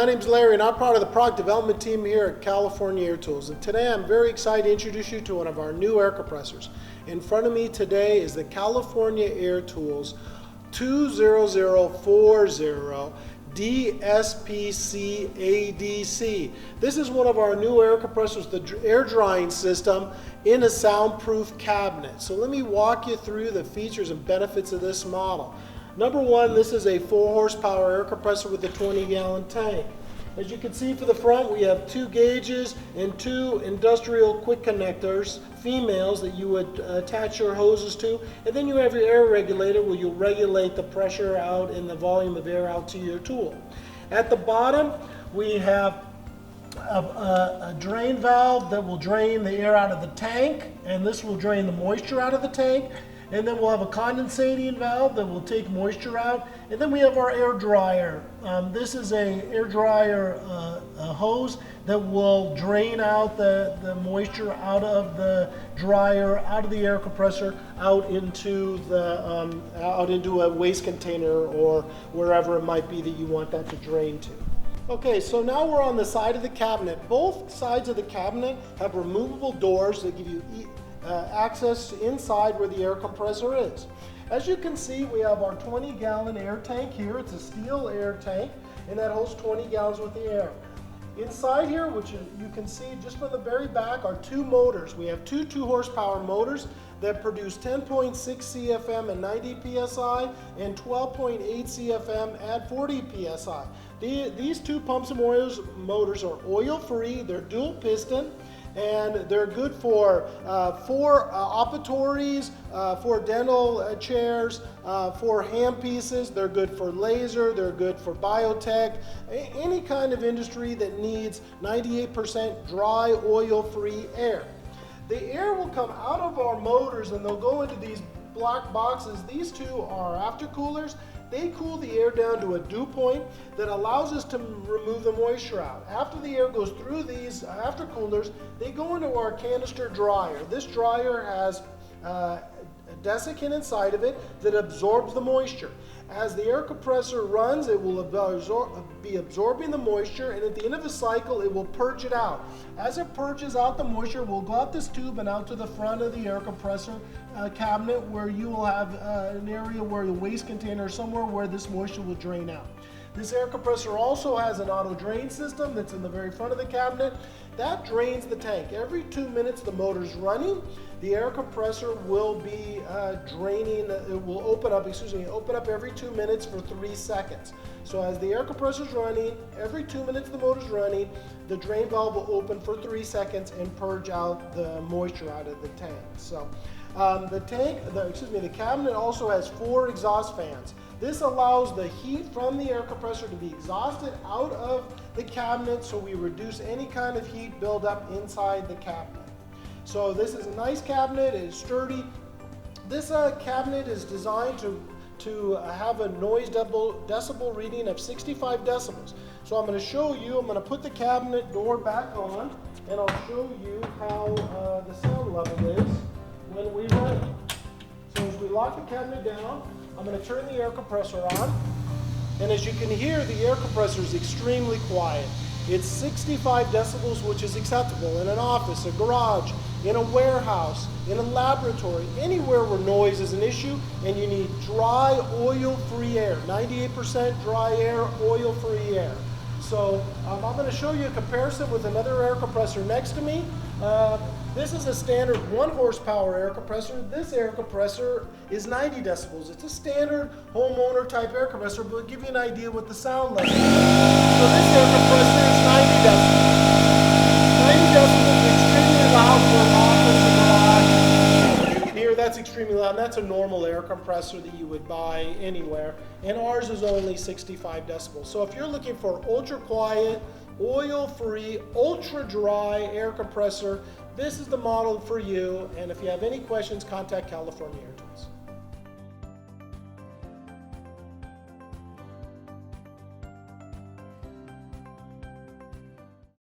name's Larry and I'm part of the product development team here at California Air Tools. And today I'm very excited to introduce you to one of our new air compressors. In front of me today is the California Air Tools 20040DSPCADC. This is one of our new air compressors, the air drying system in a soundproof cabinet. So let me walk you through the features and benefits of this model. Number one, this is a 4 horsepower air compressor with a 20-gallon tank. As you can see for the front, we have 2 gauges and 2 industrial quick connectors, females, that you would attach your hoses to. And then you have your air regulator where you'll regulate the pressure out and the volume of air out to your tool. At the bottom, we have a drain valve that will drain the air out of the tank, and this will drain the moisture out of the tank. And then we'll have a condensating valve that will take moisture out. And then we have our air dryer. This is a air dryer hose that will drain out the moisture out of the dryer, out of the air compressor, out into a waste container or wherever it might be that you want that to drain to. Okay, so now we're on the side of the cabinet. Both sides of the cabinet have removable doors that give you access inside where the air compressor is. As you can see, we have our 20-gallon air tank here. It's a steel air tank, and that holds 20 gallons worth of air. Inside here, which you can see just from the very back, are 2 motors. We have 2 2-horsepower motors that produce 10.6 CFM at 90 PSI and 12.8 CFM at 40 PSI. These 2 pumps and motors are oil-free, they're dual piston, and they're good for operatories, for dental chairs, for hand pieces. They're good for laser, they're good for biotech, any kind of industry that needs 98% dry oil-free air. The air will come out of our motors and they'll go into these black boxes. These 2 are aftercoolers. They cool the air down to a dew point that allows us to remove the moisture out. After the air goes through these aftercoolers, they go into our canister dryer. This dryer has a desiccant inside of it that absorbs the moisture. As the air compressor runs, it will be absorbing the moisture, and at the end of the cycle, it will purge it out. As it purges out the moisture, we'll go out this tube and out to the front of the air compressor cabinet, where you will have an area where the waste container, somewhere where this moisture will drain out. This air compressor also has an auto drain system that's in the very front of the cabinet. That drains the tank. Every 2 minutes the motor's running, the air compressor will be draining, it will open up every 2 minutes for 3 seconds. So as the air compressor's running, every 2 minutes the motor's running, the drain valve will open for 3 seconds and purge out the moisture out of the tank. So the cabinet also has 4 exhaust fans. This allows the heat from the air compressor to be exhausted out of the cabinet, so we reduce any kind of heat buildup inside the cabinet. So this is a nice cabinet, it is sturdy. This cabinet is designed to have a noise decibel reading of 65 decibels. So I'm going to show you, I'm going to put the cabinet door back on, and I'll show you how the sound level is when we run it. So as we lock the cabinet down, I'm going to turn the air compressor on, and as you can hear, the air compressor is extremely quiet. It's 65 decibels, which is acceptable in an office, a garage, in a warehouse, in a laboratory, anywhere where noise is an issue, and you need dry, oil-free air, 98% dry air, oil-free air. So I'm going to show you a comparison with another air compressor next to me. This is a standard 1 horsepower air compressor. This air compressor is 90 decibels. It's a standard homeowner type air compressor, but it'll give you an idea what the sound level is. So this air compressor is 90 decibels. 90 decibels is extremely loud for an office and garage. Here, that's extremely loud. And that's a normal air compressor that you would buy anywhere. And ours is only 65 decibels. So if you're looking for ultra quiet, oil-free, ultra-dry air compressor, this is the model for you. And if you have any questions, contact California Air Tools.